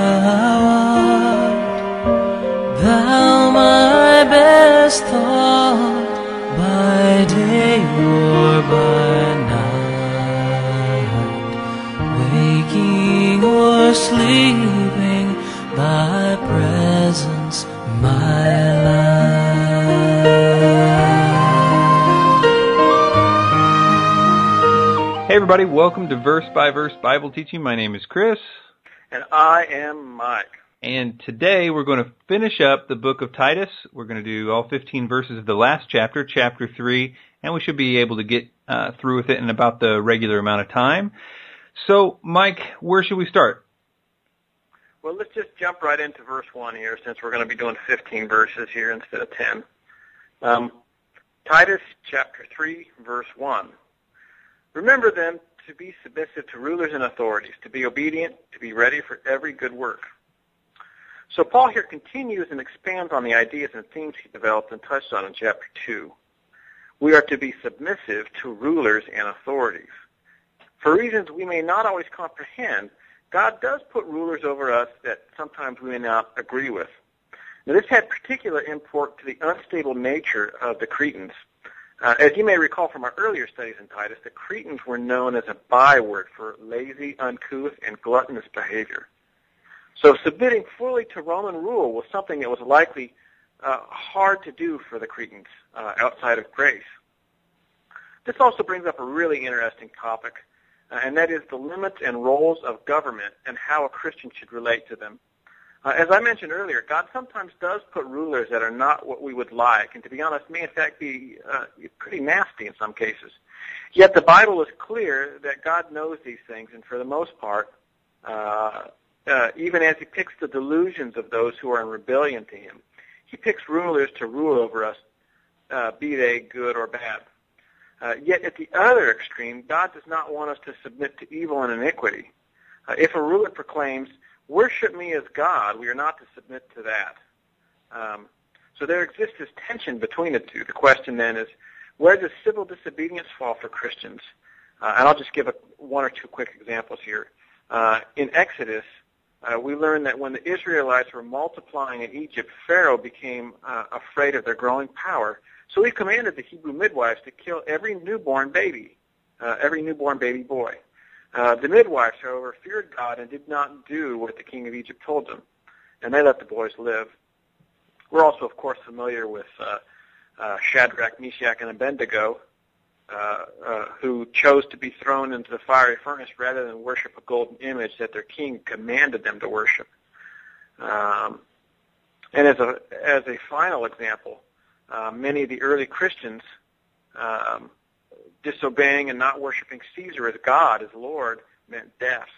art thou my best thought, by day or by night, waking or sleeping, thy presence my life. Hey everybody, welcome to Verse by Verse Bible Teaching. My name is Chris. And I am Mike. And today we're going to finish up the book of Titus. We're going to do all 15 verses of the last chapter, chapter 3, and we should be able to get through with it in about the regular amount of time. So, Mike, where should we start? Well, let's just jump right into verse 1 here, since we're going to be doing 15 verses here instead of 10. Titus chapter 3, verse 1. Remember then to be submissive to rulers and authorities, to be obedient, to be ready for every good work. So Paul here continues and expands on the ideas and themes he developed and touched on in chapter 2. We are to be submissive to rulers and authorities. For reasons we may not always comprehend, God does put rulers over us that sometimes we may not agree with. Now, this had particular import to the unstable nature of the Cretans. As you may recall from our earlier studies in Titus, the Cretans were known as a byword for lazy, uncouth, and gluttonous behavior. So submitting fully to Roman rule was something that was likely hard to do for the Cretans outside of grace. This also brings up a really interesting topic, and that is the limits and roles of government and how a Christian should relate to them. As I mentioned earlier, God sometimes does put rulers that are not what we would like, and to be honest, may in fact be pretty nasty in some cases. Yet the Bible is clear that God knows these things, and for the most part, even as he picks the delusions of those who are in rebellion to him, he picks rulers to rule over us, be they good or bad. Yet at the other extreme, God does not want us to submit to evil and iniquity. If a ruler proclaims, "Worship me as God," we are not to submit to that. So there exists this tension between the two. The question then is, where does civil disobedience fall for Christians? And I'll just give one or two quick examples here. In Exodus, we learn that when the Israelites were multiplying in Egypt, Pharaoh became afraid of their growing power. So he commanded the Hebrew midwives to kill every newborn baby boy. The midwives, however, feared God and did not do what the king of Egypt told them, and they let the boys live. We're also, of course, familiar with Shadrach, Meshach, and Abednego, who chose to be thrown into the fiery furnace rather than worship a golden image that their king commanded them to worship. And as a final example, many of the early Christians disobeying and not worshiping Caesar as God, as Lord, meant death.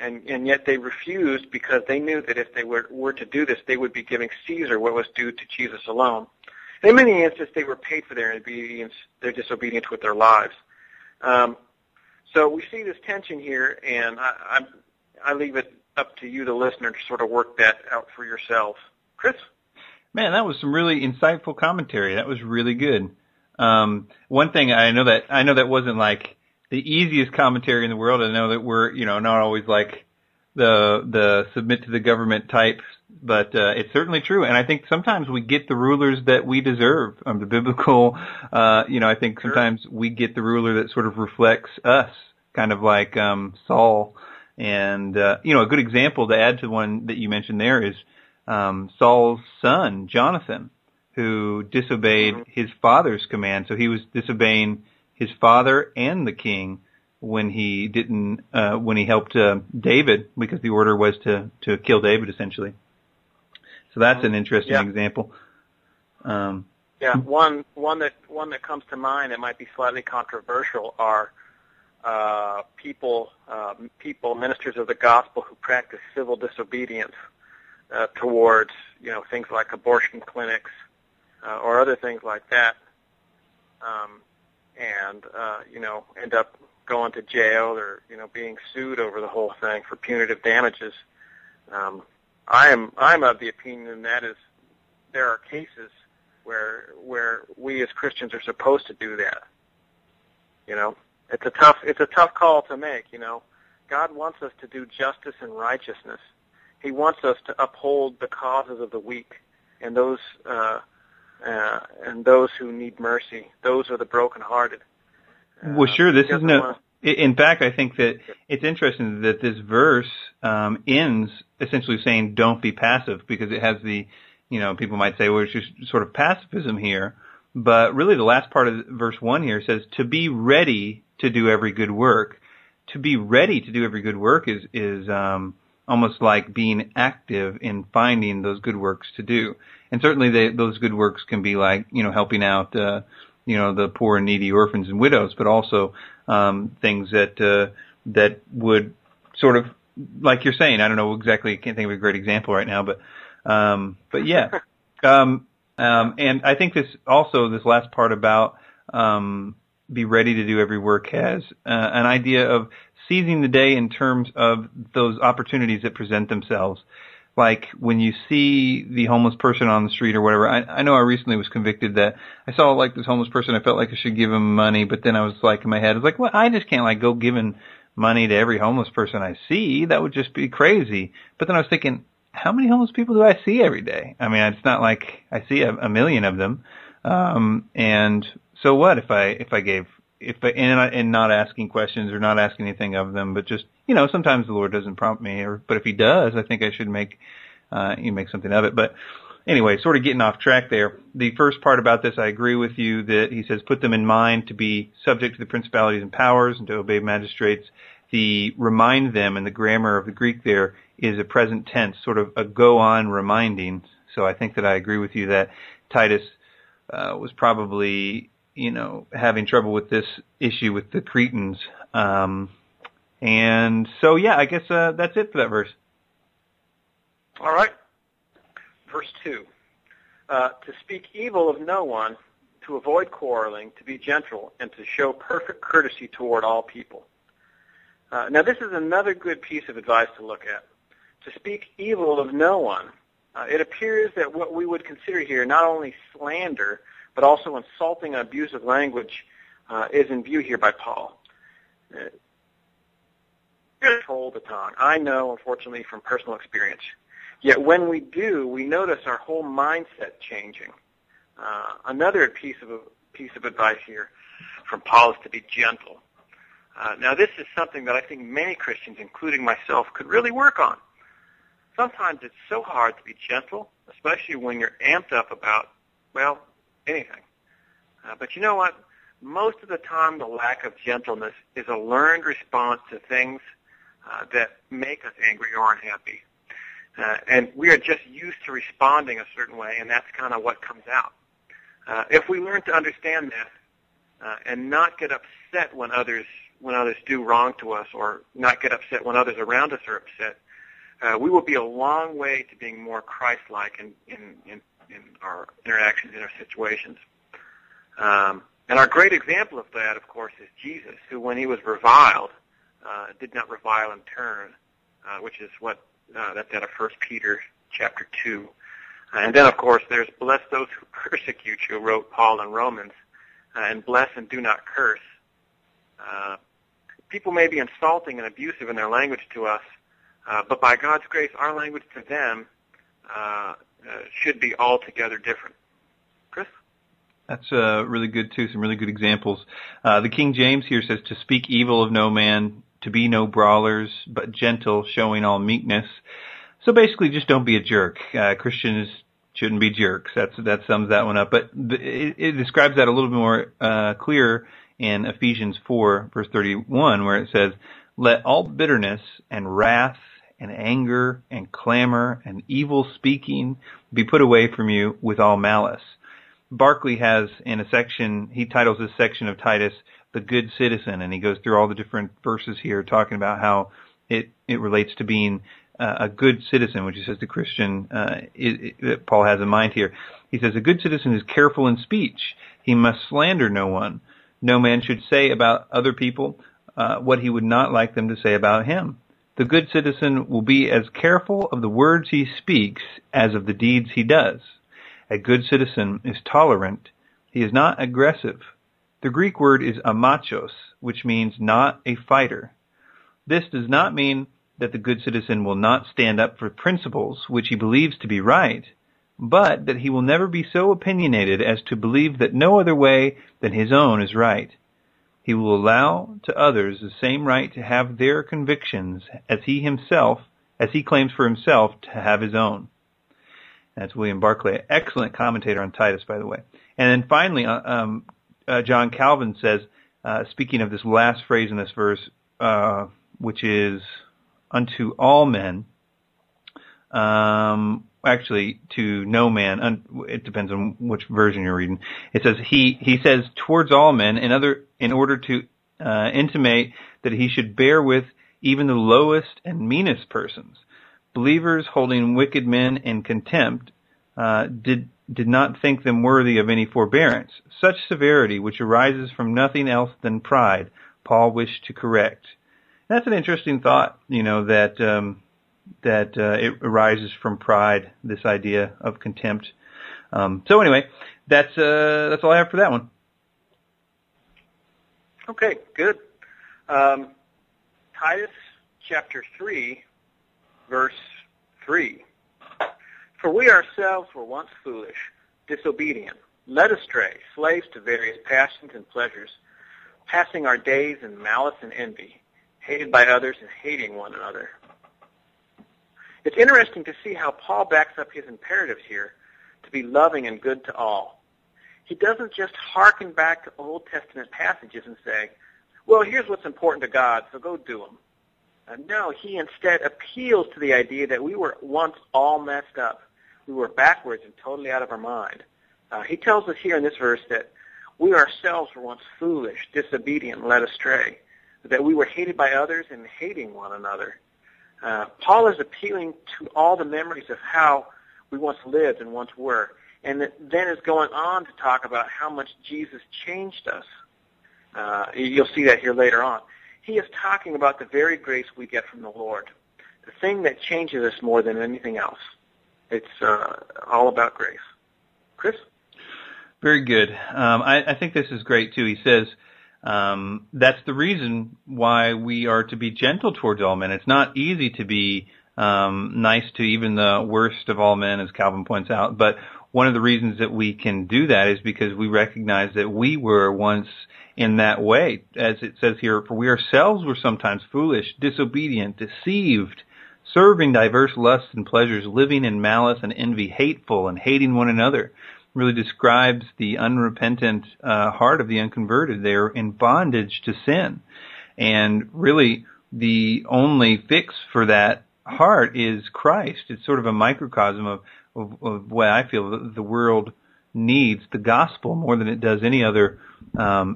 And yet they refused because they knew that if they were to do this, they would be giving Caesar what was due to Jesus alone. In many instances, they were paid for their disobedience with their lives. So we see this tension here, and I leave it up to you, the listener, to sort of work that out for yourselves. Chris? Man, that was some really insightful commentary. That was really good. One thing I know that wasn't like the easiest commentary in the world. I know that we're, not always like the submit to the government type, but it's certainly true. And I think sometimes we get the rulers that we deserve. The biblical, I think sometimes we get the ruler that sort of reflects us, kind of like Saul. And a good example to add to one that you mentioned there is Saul's son, Jonathan, who disobeyed his father's command. So he was disobeying his father and the king when he helped David, because the order was to kill David, essentially. So that's an interesting example. One that comes to mind that might be slightly controversial are people, ministers of the gospel who practice civil disobedience towards things like abortion clinics or other things like that, and end up going to jail or being sued over the whole thing for punitive damages. I'm of the opinion that there are cases where we as Christians are supposed to do that. It's a tough call to make. God wants us to do justice and righteousness. He wants us to uphold the causes of the weak and those who need mercy. Those are the brokenhearted. Well, sure. This is no. In fact, I think that it's interesting that this verse ends essentially saying, "Don't be passive," because it has the, people might say, well, it's just sort of pacifism here, but really the last part of verse 1 here says, "To be ready to do every good work." To be ready to do every good work is almost like being active in finding those good works to do, and certainly those good works can be like helping out the poor and needy orphans and widows, but also things that would sort of, like you're saying, I don't know exactly, I can't think of a great example right now, but yeah. And I think this last part about be ready to do every work has an idea of seizing the day in terms of those opportunities that present themselves. Like when you see the homeless person on the street or whatever. I know I recently was convicted that I saw like this homeless person. I felt like I should give him money, but then I was like in my head, I was like, well, I just can't like go giving money to every homeless person I see. That would just be crazy. But then I was thinking, how many homeless people do I see every day? I mean, it's not like I see a million of them. And so what if I gave, and not asking questions or not asking anything of them, but just, sometimes the Lord doesn't prompt me, but if he does, I think I should make something of it. But anyway, sort of getting off track there. The first part about this, I agree with you that he says, put them in mind to be subject to the principalities and powers and to obey magistrates. The remind them in the grammar of the Greek there is a present tense, sort of a go on reminding. So I think that I agree with you that Titus was probably, having trouble with this issue with the Cretans. And so, yeah, I guess that's it for that verse. All right. Verse 2. To speak evil of no one, to avoid quarreling, to be gentle, and to show perfect courtesy toward all people. Now, this is another good piece of advice to look at. To speak evil of no one. It appears that what we would consider here not only slander, but also insulting and abusive language is in view here by Paul. Control the tongue. I know, unfortunately, from personal experience. Yet when we do, we notice our whole mindset changing. Another piece of advice here from Paul is to be gentle. Now, this is something that I think many Christians, including myself, could really work on. Sometimes it's so hard to be gentle, especially when you're amped up about, well, anything. But you know what? Most of the time, the lack of gentleness is a learned response to things that make us angry or unhappy. And we are just used to responding a certain way, and that's kind of what comes out. If we learn to understand that and not get upset when others do wrong to us, or not get upset when others around us are upset, we will be a long way to being more Christ-like in our interactions, in our situations. And our great example of that, of course, is Jesus, who, when he was reviled, did not revile in turn, which is what that's out of 1 Peter chapter 2. And then, of course, there's bless those who persecute you, wrote Paul in Romans, and bless and do not curse. People may be insulting and abusive in their language to us, but by God's grace, our language to them should be altogether different. Chris? That's really good, too. Some really good examples. The King James here says, to speak evil of no man, to be no brawlers, but gentle, showing all meekness. So basically, just don't be a jerk. Christians shouldn't be jerks. That sums that one up. But it describes that a little bit more clear in Ephesians 4, verse 31, where it says, let all bitterness and wrath and anger and clamor and evil speaking be put away from you with all malice. Barclay has in a section, he titles this section of Titus, the good citizen, and he goes through all the different verses here talking about how it relates to being a good citizen, which he says the Christian that Paul has in mind here. He says, a good citizen is careful in speech. He must slander no one. No man should say about other people what he would not like them to say about him. The good citizen will be as careful of the words he speaks as of the deeds he does. A good citizen is tolerant. He is not aggressive. The Greek word is amachos, which means not a fighter. This does not mean that the good citizen will not stand up for principles which he believes to be right, but that he will never be so opinionated as to believe that no other way than his own is right. He will allow to others the same right to have their convictions as he claims for himself to have his own. That's William Barclay, excellent commentator on Titus, by the way. And then finally, John Calvin says, speaking of this last phrase in this verse, which is unto all men, actually to no man, it depends on which version you're reading. It says he says towards all men in order to intimate that he should bear with even the lowest and meanest persons. Believers holding wicked men in contempt did not think them worthy of any forbearance. Such severity, which arises from nothing else than pride, Paul wished to correct. That's an interesting thought, that it arises from pride, this idea of contempt. So anyway, that's all I have for that one. Okay, good. Titus chapter 3, verse 3. For we ourselves were once foolish, disobedient, led astray, slaves to various passions and pleasures, passing our days in malice and envy, hated by others and hating one another. It's interesting to see how Paul backs up his imperatives here to be loving and good to all. He doesn't just hearken back to Old Testament passages and say, well, here's what's important to God, so go do them. No, he instead appeals to the idea that we were once all messed up. We were backwards and totally out of our mind. He tells us here in this verse that we ourselves were once foolish, disobedient, led astray, that we were hated by others and hating one another. Paul is appealing to all the memories of how we once lived and once were, and then is going on to talk about how much Jesus changed us. You'll see that here later on. He is talking about the very grace we get from the Lord, the thing that changes us more than anything else. It's all about grace. Chris? Very good. I think this is great, too. He says that's the reason why we are to be gentle towards all men. It's not easy to be nice to even the worst of all men, as Calvin points out. But one of the reasons that we can do that is because we recognize that we were once in that way. As it says here, for we ourselves were sometimes foolish, disobedient, deceived, serving diverse lusts and pleasures, living in malice and envy, hateful and hating one another. Really describes the unrepentant heart of the unconverted. They're in bondage to sin. And really, the only fix for that heart is Christ. It's sort of a microcosm of what I feel the world needs, the gospel, more than it does any other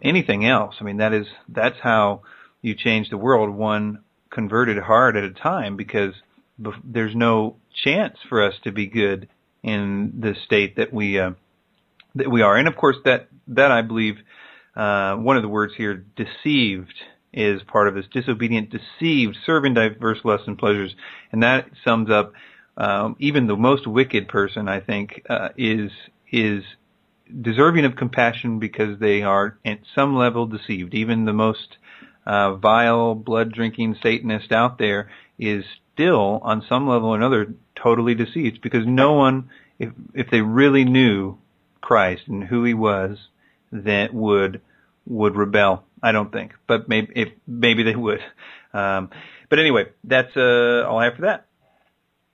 anything else. I mean, that's how you change the world, one converted heart at a time, because there's no chance for us to be good in the state that we are. And of course, that I believe one of the words here, deceived, is part of this. Disobedient, deceived, serving diverse lusts and pleasures, and that sums up even the most wicked person. I think is deserving of compassion because they are at some level deceived. Even the most vile, blood-drinking Satanist out there is still, on some level or another, totally deceived, because no one, if they really knew Christ and who he was, that would rebel. I don't think, but maybe they would. But anyway, that's all I have for that.